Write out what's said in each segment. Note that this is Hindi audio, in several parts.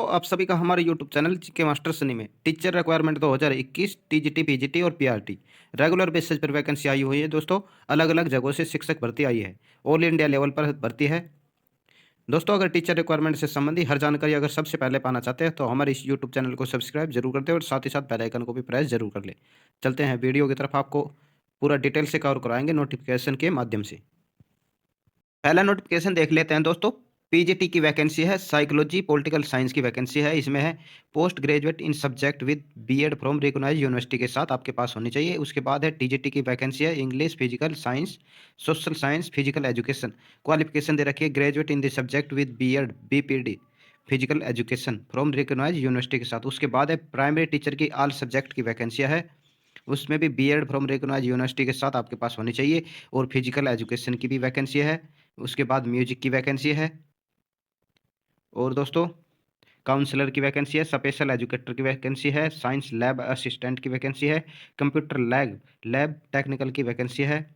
तो आप सभी का हमारे यूट्यूब चैनल के मास्टर सनी में टीचर रिक्वायरमेंट 2021 टीजीटी पीजीटी और पीआरटी रेगुलर बेसिस पर वैकेंसी आई हुई है दोस्तों। अलग अलग जगहों से शिक्षक भर्ती आई है। ऑल इंडिया लेवल पर भर्ती है दोस्तों। अगर टीचर रिक्वायरमेंट से संबंधी हर जानकारी अगर सबसे पहले पाना चाहते हैं तो हमारे इस यूट्यूब चैनल को सब्सक्राइब जरूर कर दें और साथ ही साथ बेल आइकन को भी प्रेस जरूर कर लें। चलते हैं वीडियो की तरफ, आपको पूरा डिटेल से कवर कराएंगे नोटिफिकेशन के माध्यम से। पहला नोटिफिकेशन देख लेते हैं दोस्तों। पीजीटी की वैकेंसी है, साइकोलॉजी पॉलिटिकल साइंस की वैकेंसी है। इसमें है post graduate in subject with BEd from recognised university के साथ आपके पास होनी चाहिए। उसके बाद है टीजीटी की वैकेंसी है, English physical science social science physical education. Qualification दे रखी है graduate in the subject with BEd BPD physical education from recognised university के साथ। उसके बाद है प्राइमरी टीचर की ऑल सब्जेक्ट की वैकेंसियाँ है, उसमें भी बीएड फ्रॉम रिकॉग्नाइज्ड यूनिवर्सिटी के साथ आपके पास होनी चाहिए। और फिजिकल एजुकेशन की भी वैकेंसी है। उसके बाद म्यूजिक की वैकेंसी है। और दोस्तों काउंसलर की वैकेंसी है, स्पेशल एजुकेटर की वैकेंसी है, साइंस लैब असिस्टेंट की वैकेंसी है, कंप्यूटर लैब टेक्निकल की वैकेंसी है,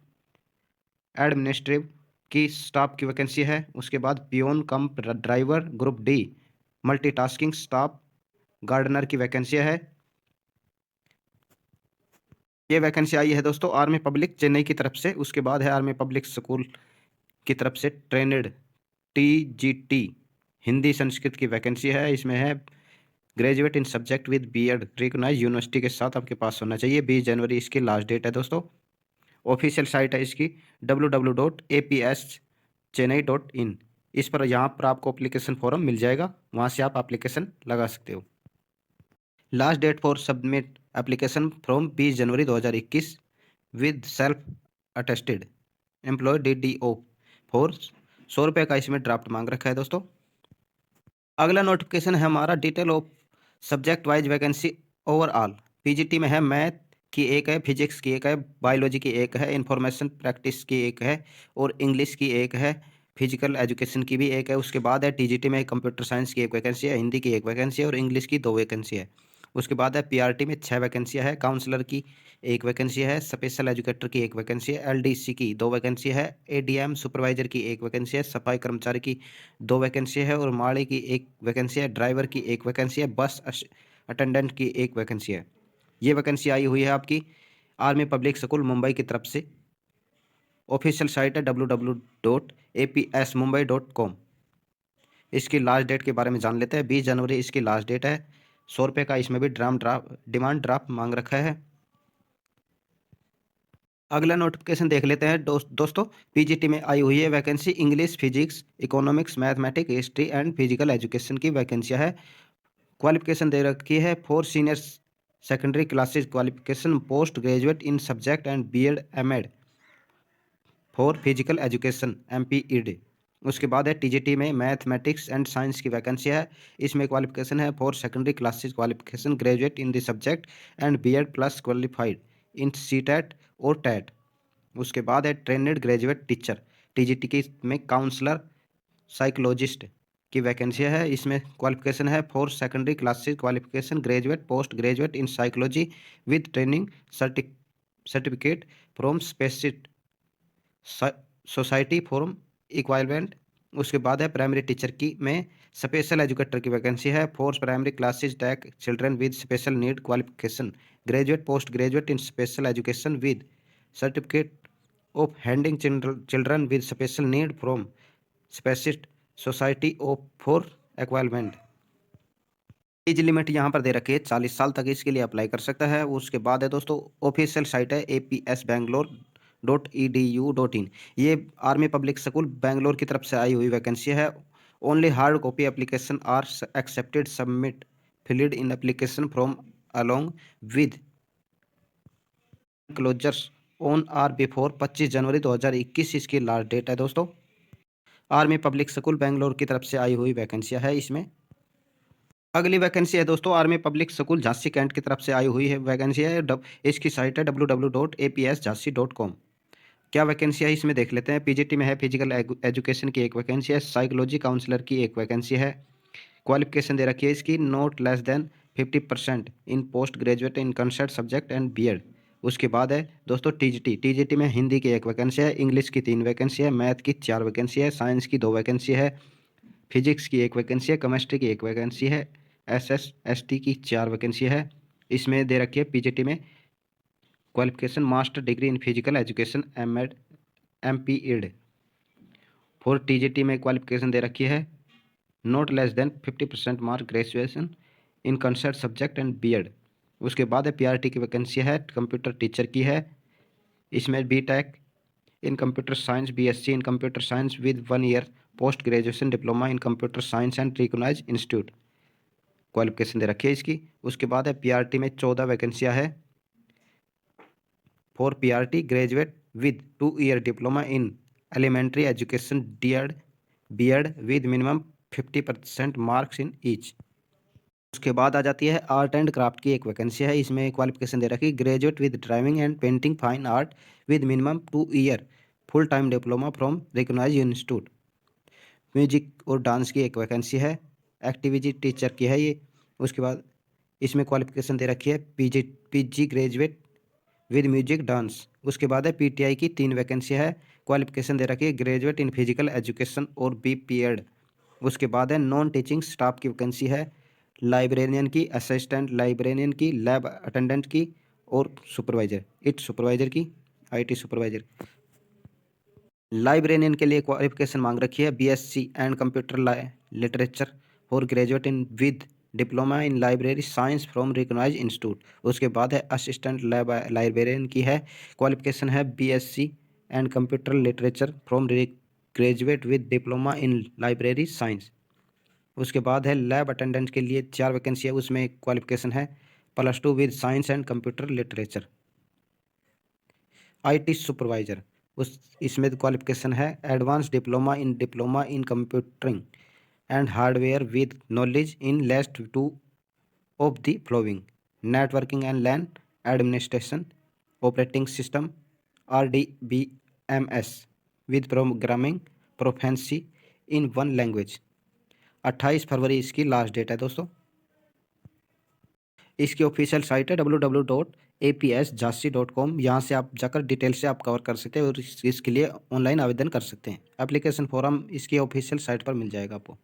एडमिनिस्ट्रेटिव की स्टाफ की वैकेंसी है। उसके बाद peon cum driver group D multitasking staff gardener की वैकेंसी है। ये वैकेंसी आई है दोस्तों आर्मी पब्लिक चेन्नई की तरफ से। उसके बाद है आर्मी पब्लिक स्कूल की तरफ से ट्रेनेड टीजीटी हिंदी संस्कृत की वैकेंसी है। इसमें है graduate in subject with BEd recognised university के साथ आपके पास होना चाहिए। 20 जनवरी इसकी लास्ट डेट है दोस्तों। ऑफिशियल साइट है इसकी www.apschennai.in। इस पर यहाँ पर आपको एप्लीकेशन फॉर्म मिल जाएगा, वहाँ से आप एप्लीकेशन लगा सकते हो। Last date for submit application from 20 January 2021 with self attested employ DDO for 100 रुपये का इसमें ड्राफ्ट मांग रखा है दोस्तों। अगला नोटिफिकेशन है हमारा detail of subject wise vacancy overall. PGT में है मैथ की एक है, फिजिक्स की एक है, बायोलॉजी की एक है, इंफॉर्मेशन प्रैक्टिस की एक है और इंग्लिश की एक है, फिजिकल एजुकेशन की भी एक है। उसके बाद है टीजीटी में कंप्यूटर साइंस की एक वैकेंसी है, हिंदी की एक वैकेंसी है और इंग्लिश की 2 वैकेंसी है। उसके बाद है पीआरटी में 6 वैकेंसियाँ है, काउंसलर की एक वैकेंसी है, स्पेशल एजुकेटर की एक वैकेंसी है, एलडीसी की 2 वैकेंसी है, एडीएम सुपरवाइजर की एक वैकेंसी है, सफाई कर्मचारी की 2 वैकेंसी है और माड़ी की एक वैकेंसी है, ड्राइवर की एक वैकेंसी है, बस अटेंडेंट की एक वैकेंसी है। ये वैकेंसी आई हुई है आपकी आर्मी पब्लिक स्कूल मुंबई की तरफ से। ऑफिशियल साइट है www.apsmumbai.com। इसकी लास्ट डेट के बारे में जान लेते हैं। 20 जनवरी इसकी लास्ट डेट है। 100 रुपये का इसमें भी डिमांड ड्राफ्ट मांग रखा है। अगला नोटिफिकेशन देख लेते हैं दोस्तों। पीजीटी में आई हुई है vacancy English physics economics mathematics history and physical education की वैकेंसियाँ है। क्वालिफिकेशन दे रखी है for senior secondary classes qualification post graduate in subject and BEd MEd for physical education MPED। उसके बाद है टीजीटी में मैथमेटिक्स एंड साइंस की वैकेंसी है। इसमें क्वालिफिकेशन है for secondary classes qualification graduate in the subject and BEd plus qualified in CTET और टेट। उसके बाद है ट्रेनेड ग्रेजुएट टीचर टीजीटी की में काउंसलर साइकोलॉजिस्ट की वैकेंसी है। इसमें क्वालिफिकेशन है for secondary classes qualification graduate post graduate in psychology with training certificate from specific society for इक्वालमेंट। उसके बाद है प्राइमरी टीचर की में स्पेशल एजुकेटर की वैकेंसी है for primary classes take children with special need qualification graduate post graduate in special education with certificate of handing children with special need from specific society of for acquirement. Age limit यहाँ पर दे रखी है 40 साल तक इसके लिए अप्लाई कर सकता है। उसके बाद है दोस्तों ऑफिशियल साइट है APSBangalore.edu.in। ये आर्मी पब्लिक स्कूल बेंगलोर की तरफ से आई हुई वैकेंसी है। Only hard copy application are accepted submit filled in application from along with closures on or before 25 January 2021 इसकी लास्ट डेट है दोस्तों। आर्मी पब्लिक स्कूल बेंगलोर की तरफ से आई हुई वैकेंसियाँ है इसमें। अगली वैकेंसी है दोस्तों army public school Jhansi Cantt की तरफ से आई हुई है वैकेंसी है। इसकी साइट है www.apsjhansi.com। क्या वैकेंसी है इसमें देख लेते हैं। पीजीटी में है फिजिकल एजुकेशन की एक वैकेंसी है, साइकोलॉजी काउंसलर की एक वैकेंसी है। क्वालिफिकेशन दे रखी है इसकी not less than 50% in post graduate in concerned subject and BEd. उसके बाद है दोस्तों टीजीटी में हिंदी की एक वैकेंसी है, इंग्लिश की 3 वैकेंसी है, मैथ की 4 वैकेंसी है, साइंस की 2 वैकेंसी है, फिजिक्स की 1 वैकेंसी है, केमिस्ट्री की 1 वैकेंसी है, SSST की 4 वैकेंसी है। इसमें दे रखी है पीजीटी में qualification master degree in physical education MEd MPED। For TGT में क्वालिफिकेशन दे रखी है not less than 50% mark graduation in concerned subject and BEd. उसके बाद है पीआरटी की वैकेंसी है, कंप्यूटर टीचर की है। इसमें BTech in computer science, BSc in computer science with 1 year post graduation diploma in computer science and recognised institute qualification दे रखी है इसकी। उसके बाद है पीआरटी में 14 वैकेंसियाँ है। For PRT graduate with 2 year diploma in elementary education BEd with minimum 50% marks in each. उसके बाद आ जाती है आर्ट एंड क्राफ्ट की 1 वैकेंसी है। इसमें क्वालिफिकेशन दे रखी है graduate with driving and painting fine art with minimum 2 year full time diploma from recognised institute. Music और डांस की 1 वैकेंसी है, एक्टिविटी टीचर की है ये। उसके बाद इसमें क्वालिफिकेशन दे रखी है PG graduate with music dance. उसके बाद है पीटीआई की 3 वैकेंसी है, क्वालिफिकेशन दे रखी है ग्रेजुएट इन फिजिकल एजुकेशन और बीपीएड। उसके बाद है नॉन टीचिंग स्टाफ की वैकेंसी है, लाइब्रेरियन की, असिस्टेंट लाइब्रेरियन की, लैब अटेंडेंट की और सुपरवाइजर की, IT सुपरवाइजर। लाइब्रेरियन के लिए क्वालिफिकेशन मांग रखी है BSc and computer literature for graduate in with diploma in library science from recognised institute. उसके बाद है असिस्टेंट लाइब्रेरियन की है, क्वालिफिकेशन है BSc and computer literature from graduate with diploma in library science. उसके बाद है लैब अटेंडेंट के लिए 4 वैकेंसी है, उसमें क्वालिफिकेशन है +2 with science and computer literature. IT supervisor इसमें क्वालिफिकेशन है advance diploma in computing and hardware with knowledge in least 2 of the following networking and LAN administration operating system RDBMS with programming proficiency in 1 language. 28 फरवरी इसकी लास्ट डेट है दोस्तों। इसकी ऑफिशियल साइट है www.apsjhansi.com। यहाँ से आप जाकर डिटेल से आप कवर कर सकते हैं और इसके लिए ऑनलाइन आवेदन कर सकते हैं। एप्लीकेशन फॉर्म इसकी ऑफिशियल साइट पर मिल जाएगा आपको।